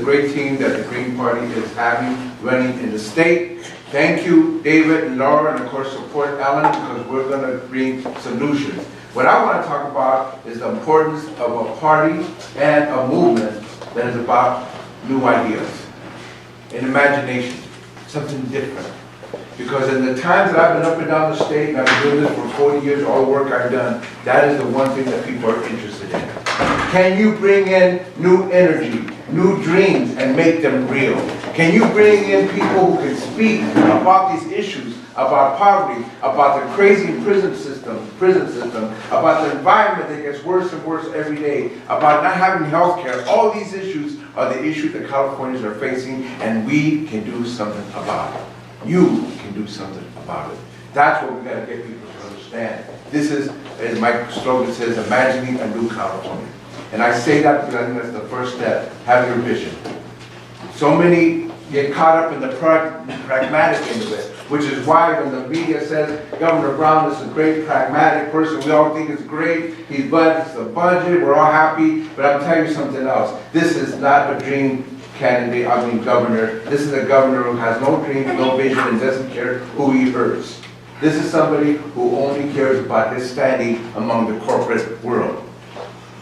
a great team that the Green Party is having running in the state. Thank you, David and Laura, and of course support Ellen, because we're going to bring solutions. What I want to talk about is the importance of a party and a movement that is about new ideas and imagination, something different. Because in the times that I've been up and down the state, and I've been doing this for 40 years, all the work I've done, that is the one thing that people are interested in. Can you bring in new energy, new dreams, and make them real? Can you bring in people who can speak about these issues, about poverty, about the crazy prison system, about the environment that gets worse and worse every day, about not having health care? All these issues are the issues that Californians are facing, and we can do something about it. You can do something about it. That's what we got to get people to understand. This is, as my slogan says, imagining a new California. And I say that because I think that's the first step, having your vision. So many get caught up in the pragmatic end of it, which is why when the media says Governor Brown is a great pragmatic person, we all think it's great, he's blessed the budget, we're all happy, but I'll tell you something else. This is not a dream candidate, governor. This is a governor who has no dream, no vision, and doesn't care who he hurts. This is somebody who only cares about his standing among the corporate world.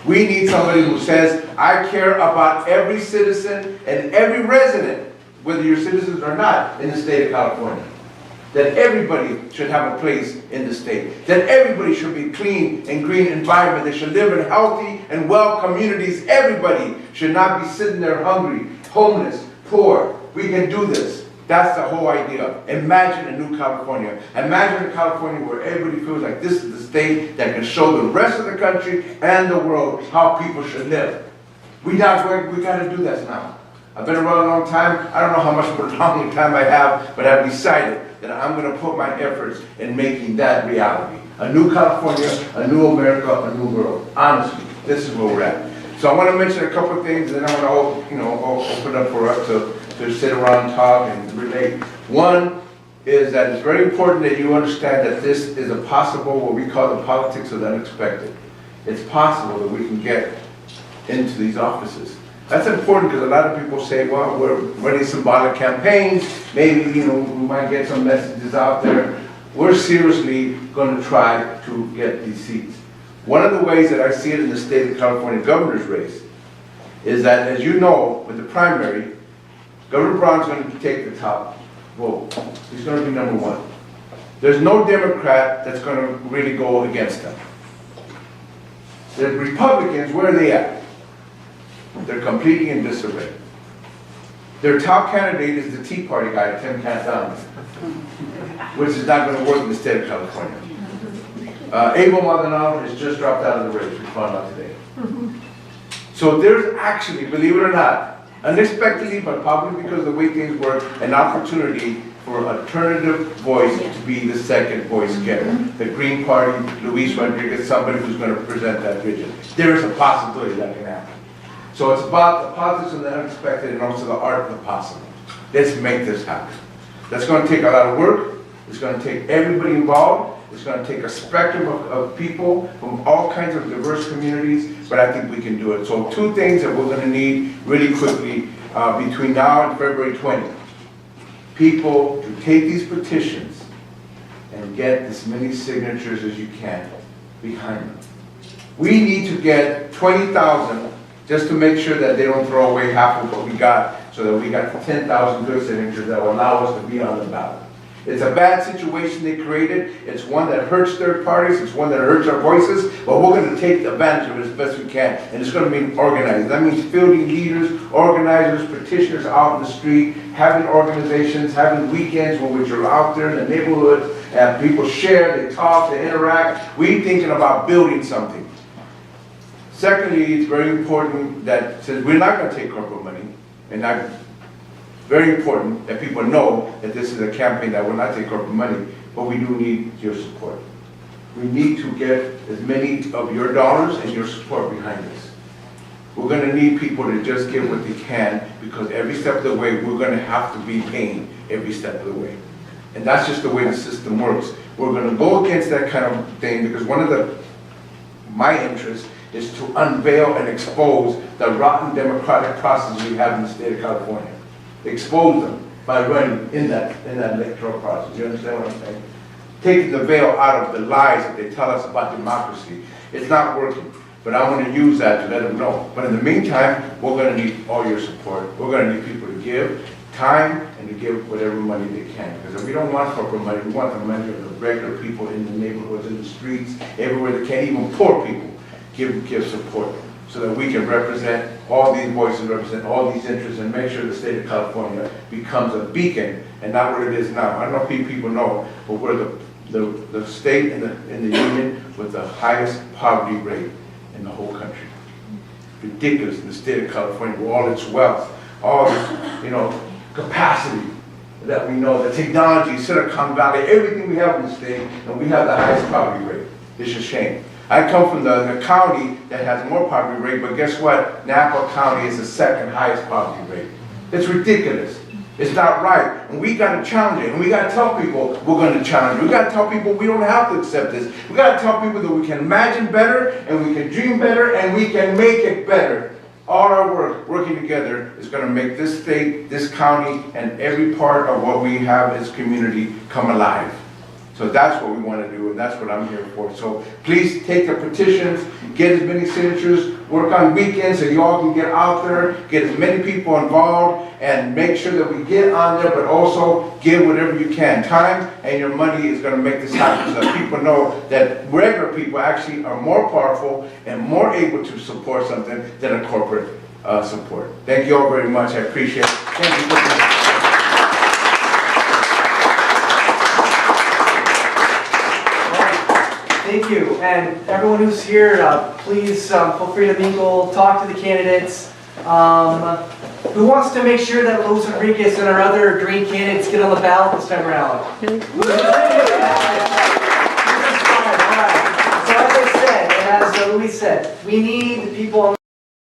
We need somebody who says, I care about every citizen and every resident, whether you're citizens or not, in the state of California. That everybody should have a place in the state. That everybody should be clean and green environment. They should live in healthy and well communities. Everybody should not be sitting there hungry, homeless, poor. We can do this. That's the whole idea. Imagine a new California. Imagine a California where everybody feels like this is the state that can show the rest of the country and the world how people should live. We got to do that now. I've been around a long time. I don't know how much of a long time I have, but I've decided that I'm going to put my efforts in making that reality. A new California, a new America, a new world. Honestly, this is where we're at. So I want to mention a couple of things, and then I want to open up for us to sit around, talk, and relate. One is that it's very important that you understand that this is a possible, what we call the politics of the unexpected. It's possible that we can get into these offices. That's important because a lot of people say, well, we're running symbolic campaigns, maybe, we might get some messages out there. We're seriously going to try to get these seats. One of the ways that I see it in the state of California governor's race is that, as you know, with the primary, Governor Brown's going to take the top vote. He's going to be number one. There's no Democrat that's going to really go against him. The Republicans, where are they at? They're completely in disarray. Their top candidate is the Tea Party guy, Tim Cantone, which is not going to work in the state of California. Abel Maldonado has just dropped out of the race, we found out today. So there's actually, believe it or not, unexpectedly, but probably because of the way things work, an opportunity for alternative voice to be the second voice getter. The Green Party, Luis Rodriguez, somebody who's going to present that vision. There is a possibility that can happen. So it's about the politics of the unexpected and also the art of the possible. Let's make this happen. That's going to take a lot of work. It's going to take everybody involved. It's going to take a spectrum of people from all kinds of diverse communities, but I think we can do it. So two things that we're going to need really quickly between now and February 20th. People to take these petitions and get as many signatures as you can behind them. We need to get 20,000 just to make sure that they don't throw away half of what we got, so that we got 10,000 good signatures that will allow us to be on the ballot. It's a bad situation they created. It's one that hurts third parties. It's one that hurts our voices. But we're going to take advantage of it as best we can. And it's going to be organized. That means fielding leaders, organizers, petitioners out in the street, having organizations, having weekends when you're out there in the neighborhood, and people share, they talk, they interact. We're thinking about building something. Secondly, it's very important that since we're not going to take corporate money, and that's very important that people know that this is a campaign that will not take corporate money, but we do need your support. We need to get as many of your dollars and your support behind us. We're going to need people to just give what they can, because every step of the way, we're going to have to be paying every step of the way. And that's just the way the system works. We're going to go against that kind of thing, because one of my interests is to unveil and expose the rotten democratic process we have in the state of California. Expose them by running in that electoral process. You understand what I'm saying? Taking the veil out of the lies that they tell us about democracy. It's not working. But I want to use that to let them know. But in the meantime, we're going to need all your support. We're going to need people to give time and to give whatever money they can. Because we don't want corporate money. We want the money of the regular people in the neighborhoods, in the streets, everywhere they can, even poor people, give support. So that we can represent all these voices, represent all these interests, and make sure the state of California becomes a beacon and not what it is now. I don't know if people know, but we're the state in the union with the highest poverty rate in the whole country. Ridiculous in the state of California with all its wealth, all this, capacity that we know, the technology, Silicon Valley, everything we have in the state, and we have the highest poverty rate. It's a shame. I come from the county that has more poverty rate, but guess what? Napa County is the second highest poverty rate. It's ridiculous. It's not right. And we got to challenge it. And we got to tell people we're going to challenge it. We got to tell people we don't have to accept this. We got to tell people that we can imagine better, and we can dream better, and we can make it better. All our work, working together, is going to make this state, this county, and every part of what we have as community come alive. So that's what we want to do, and that's what I'm here for. So please take the petitions, get as many signatures, work on weekends so you all can get out there, get as many people involved, and make sure that we get on there, but also give whatever you can. Time and your money is going to make this happen so that people know that regular people actually are more powerful and more able to support something than a corporate support. Thank you all very much. I appreciate it. Thank you for listening. Thank you, and everyone who's here, please feel free to mingle, talk to the candidates. Who wants to make sure that Luis Enriquez and our other dream candidates get on the ballot this time around? So as I said, and as Luis said, we need the people on